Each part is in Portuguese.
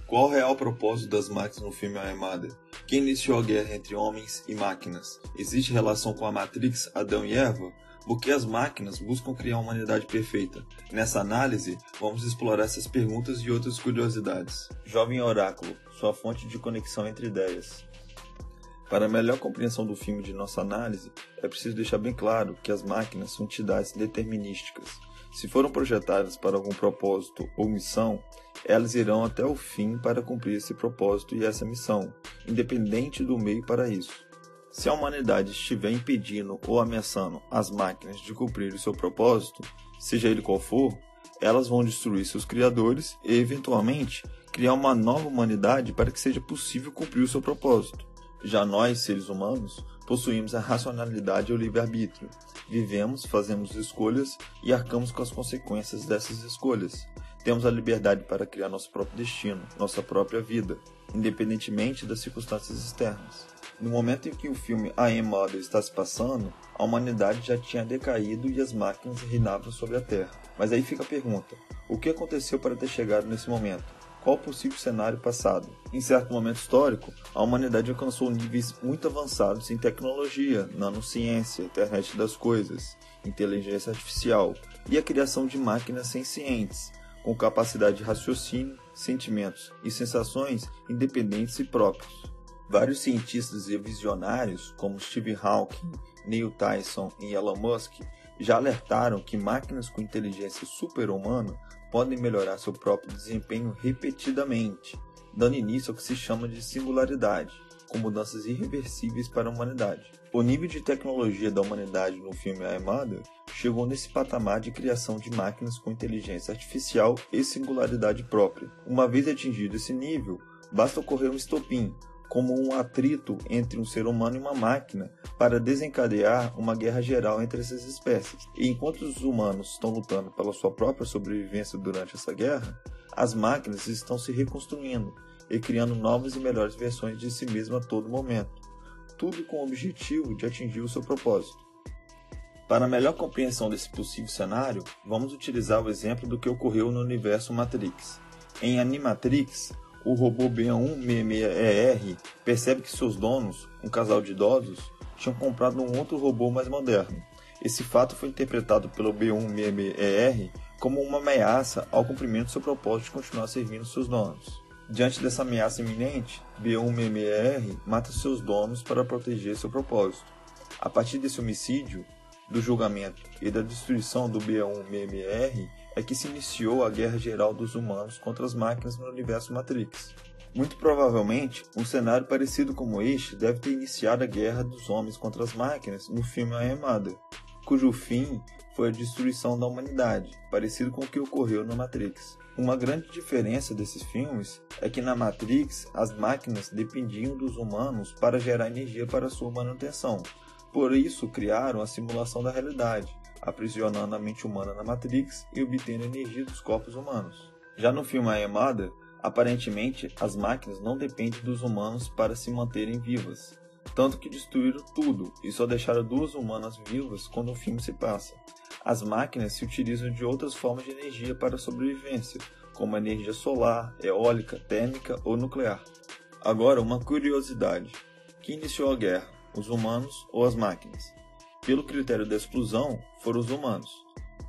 Qual o real propósito das máquinas no filme A Armada? Quem iniciou a guerra entre homens e máquinas? Existe relação com a Matrix, Adão e Eva? Por que as máquinas buscam criar uma humanidade perfeita? Nessa análise, vamos explorar essas perguntas e outras curiosidades. Jovem Oráculo, sua fonte de conexão entre ideias. Para a melhor compreensão do filme de nossa análise, é preciso deixar bem claro que as máquinas são entidades determinísticas. Se foram projetadas para algum propósito ou missão, elas irão até o fim para cumprir esse propósito e essa missão, independente do meio para isso. Se a humanidade estiver impedindo ou ameaçando as máquinas de cumprir o seu propósito, seja ele qual for, elas vão destruir seus criadores e, eventualmente, criar uma nova humanidade para que seja possível cumprir o seu propósito. Já nós, seres humanos, possuímos a racionalidade e o livre-arbítrio. Vivemos, fazemos escolhas e arcamos com as consequências dessas escolhas. Temos a liberdade para criar nosso próprio destino, nossa própria vida, independentemente das circunstâncias externas. No momento em que o filme I Am Mother está se passando, a humanidade já tinha decaído e as máquinas reinavam sobre a Terra. Mas aí fica a pergunta: o que aconteceu para ter chegado nesse momento? Qual o possível cenário passado? Em certo momento histórico, a humanidade alcançou níveis muito avançados em tecnologia, nanociência, internet das coisas, inteligência artificial e a criação de máquinas sencientes, com capacidade de raciocínio, sentimentos e sensações independentes e próprios. Vários cientistas e visionários, como Stephen Hawking, Neil Tyson e Elon Musk, já alertaram que máquinas com inteligência super-humana podem melhorar seu próprio desempenho repetidamente, dando início ao que se chama de singularidade, com mudanças irreversíveis para a humanidade. O nível de tecnologia da humanidade no filme A Armada chegou nesse patamar de criação de máquinas com inteligência artificial e singularidade própria. Uma vez atingido esse nível, basta ocorrer um estopim, como um atrito entre um ser humano e uma máquina, para desencadear uma guerra geral entre essas espécies. E enquanto os humanos estão lutando pela sua própria sobrevivência durante essa guerra, as máquinas estão se reconstruindo e criando novas e melhores versões de si mesmas a todo momento, tudo com o objetivo de atingir o seu propósito. Para a melhor compreensão desse possível cenário, vamos utilizar o exemplo do que ocorreu no universo Matrix. Em Animatrix, o robô B166ER percebe que seus donos, um casal de idosos, tinham comprado um outro robô mais moderno. Esse fato foi interpretado pelo B166ER como uma ameaça ao cumprimento de seu propósito de continuar servindo seus donos. Diante dessa ameaça iminente, B166ER mata seus donos para proteger seu propósito. A partir desse homicídio, do julgamento e da destruição do B166ER, é que se iniciou a guerra geral dos humanos contra as máquinas no universo Matrix. Muito provavelmente, um cenário parecido como este deve ter iniciado a guerra dos homens contra as máquinas no filme A Armada, cujo fim foi a destruição da humanidade, parecido com o que ocorreu na Matrix. Uma grande diferença desses filmes é que na Matrix as máquinas dependiam dos humanos para gerar energia para sua manutenção. Por isso criaram a simulação da realidade, aprisionando a mente humana na Matrix e obtendo energia dos corpos humanos. Já no filme A Armada, aparentemente as máquinas não dependem dos humanos para se manterem vivas, tanto que destruíram tudo e só deixaram duas humanas vivas quando o filme se passa. As máquinas se utilizam de outras formas de energia para a sobrevivência, como a energia solar, eólica, térmica ou nuclear. Agora, uma curiosidade: quem iniciou a guerra, os humanos ou as máquinas? Pelo critério da exclusão, foram os humanos.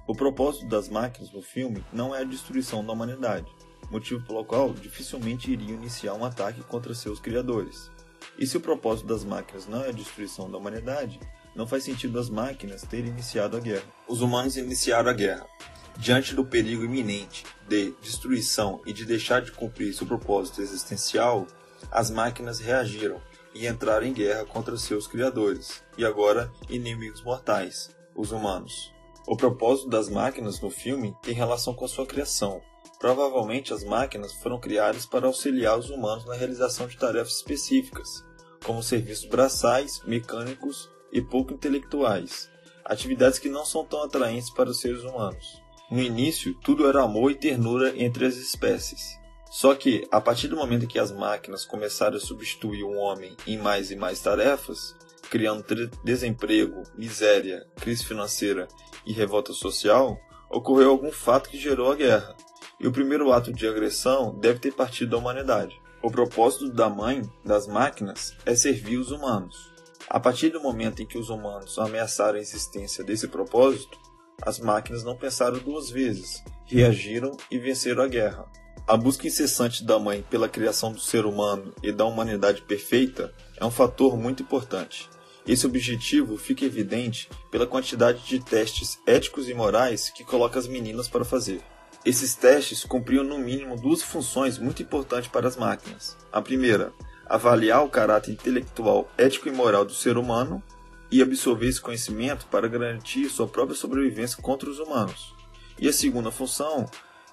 O propósito das máquinas no filme não é a destruição da humanidade, motivo pelo qual dificilmente iriam iniciar um ataque contra seus criadores. E se o propósito das máquinas não é a destruição da humanidade, não faz sentido as máquinas terem iniciado a guerra. Os humanos iniciaram a guerra. Diante do perigo iminente de destruição e de deixar de cumprir seu propósito existencial, as máquinas reagiram e entraram em guerra contra seus criadores, e agora inimigos mortais, os humanos. O propósito das máquinas no filme tem relação com a sua criação. Provavelmente as máquinas foram criadas para auxiliar os humanos na realização de tarefas específicas, como serviços braçais, mecânicos e pouco intelectuais, atividades que não são tão atraentes para os seres humanos. No início, tudo era amor e ternura entre as espécies. Só que, a partir do momento em que as máquinas começaram a substituir o homem em mais e mais tarefas, criando desemprego, miséria, crise financeira e revolta social, ocorreu algum fato que gerou a guerra. e o primeiro ato de agressão deve ter partido da humanidade. O propósito da mãe das máquinas é servir os humanos. A partir do momento em que os humanos ameaçaram a existência desse propósito, as máquinas não pensaram duas vezes, reagiram e venceram a guerra. A busca incessante da mãe pela criação do ser humano e da humanidade perfeita é um fator muito importante. Esse objetivo fica evidente pela quantidade de testes éticos e morais que coloca as meninas para fazer. Esses testes cumpriam no mínimo duas funções muito importantes para as máquinas. A primeira, avaliar o caráter intelectual, ético e moral do ser humano e absorver esse conhecimento para garantir sua própria sobrevivência contra os humanos. E a segunda função,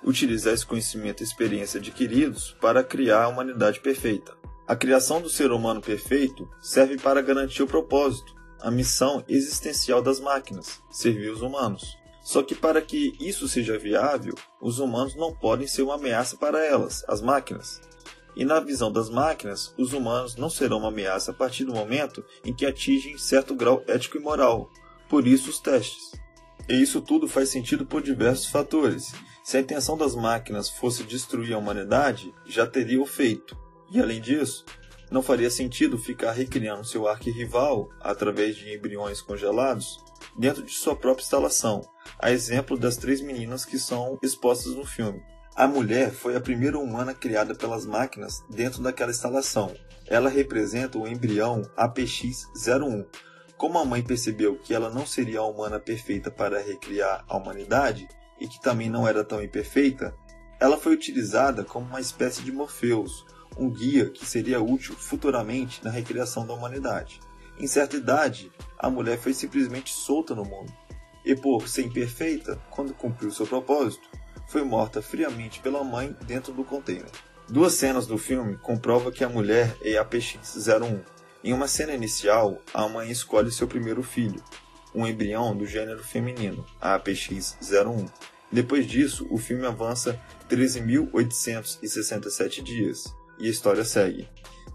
utilizar esse conhecimento e experiência adquiridos para criar a humanidade perfeita. A criação do ser humano perfeito serve para garantir o propósito, a missão existencial das máquinas, servir os humanos. Só que para que isso seja viável, os humanos não podem ser uma ameaça para elas, as máquinas. E na visão das máquinas, os humanos não serão uma ameaça a partir do momento em que atingem certo grau ético e moral. Por isso os testes. E isso tudo faz sentido por diversos fatores. Se a intenção das máquinas fosse destruir a humanidade, já teria o feito. E além disso, não faria sentido ficar recriando seu arquirrival, através de embriões congelados, dentro de sua própria instalação, a exemplo das 3 meninas que são expostas no filme. A mulher foi a primeira humana criada pelas máquinas dentro daquela instalação. Ela representa o embrião APX-01. Como a mãe percebeu que ela não seria a humana perfeita para recriar a humanidade, e que também não era tão imperfeita, ela foi utilizada como uma espécie de Morpheus, um guia que seria útil futuramente na recriação da humanidade. Em certa idade, a mulher foi simplesmente solta no mundo, e por ser imperfeita, quando cumpriu seu propósito, foi morta friamente pela mãe dentro do container. 2 cenas do filme comprovam que a mulher é a APX-01. Em uma cena inicial, a mãe escolhe seu primeiro filho, um embrião do gênero feminino, a APX-01. Depois disso, o filme avança 13.867 dias, e a história segue.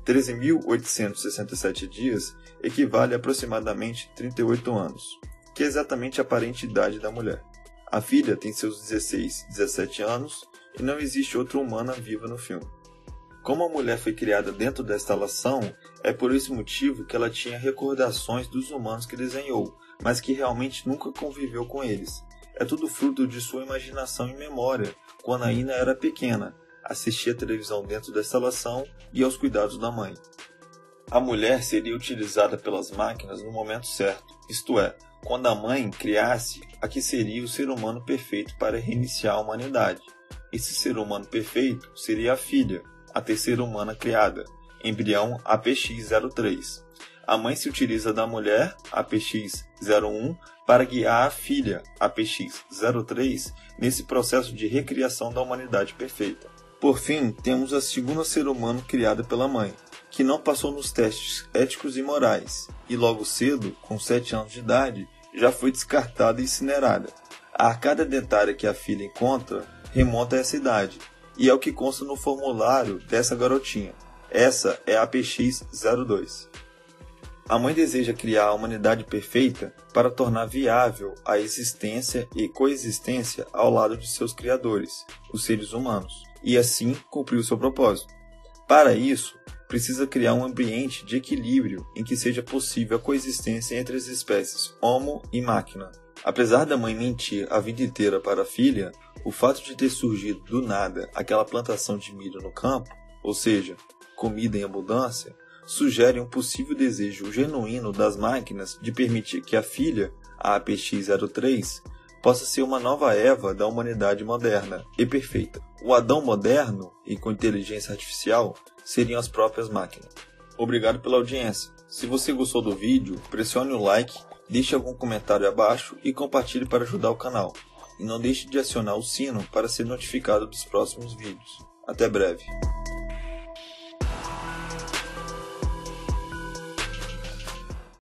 13.867 dias equivale a aproximadamente 38 anos, que é exatamente a aparente idade da mulher. A filha tem seus 16, 17 anos e não existe outra humana viva no filme. Como a mulher foi criada dentro da instalação, é por esse motivo que ela tinha recordações dos humanos que desenhou, mas que realmente nunca conviveu com eles. É tudo fruto de sua imaginação e memória, quando ainda era pequena, assistia a televisão dentro da instalação e aos cuidados da mãe. A mulher seria utilizada pelas máquinas no momento certo, isto é, quando a mãe criasse a que seria o ser humano perfeito para reiniciar a humanidade. Esse ser humano perfeito seria a filha, a terceira humana criada, embrião APX-03. A mãe se utiliza da mulher, APX-01, para guiar a filha, APX-03, nesse processo de recriação da humanidade perfeita. Por fim, temos a segunda ser humano criada pela mãe, que não passou nos testes éticos e morais, e logo cedo, com 7 anos de idade, já foi descartada e incinerada. A arcada dentária que a filha encontra remonta a essa idade, e é o que consta no formulário dessa garotinha. Essa é a APX-02. A mãe deseja criar a humanidade perfeita para tornar viável a existência e coexistência ao lado de seus criadores, os seres humanos, e assim cumprir o seu propósito. Para isso, precisa criar um ambiente de equilíbrio em que seja possível a coexistência entre as espécies Homo e máquina. Apesar da mãe mentir a vida inteira para a filha, o fato de ter surgido do nada aquela plantação de milho no campo, ou seja, comida em abundância, sugere um possível desejo genuíno das máquinas de permitir que a filha, a APX-03, possa ser uma nova Eva da humanidade moderna e perfeita. O Adão moderno e com inteligência artificial seriam as próprias máquinas. Obrigado pela audiência. Se você gostou do vídeo, pressione o like, deixe algum comentário abaixo e compartilhe para ajudar o canal. E não deixe de acionar o sino para ser notificado dos próximos vídeos. Até breve.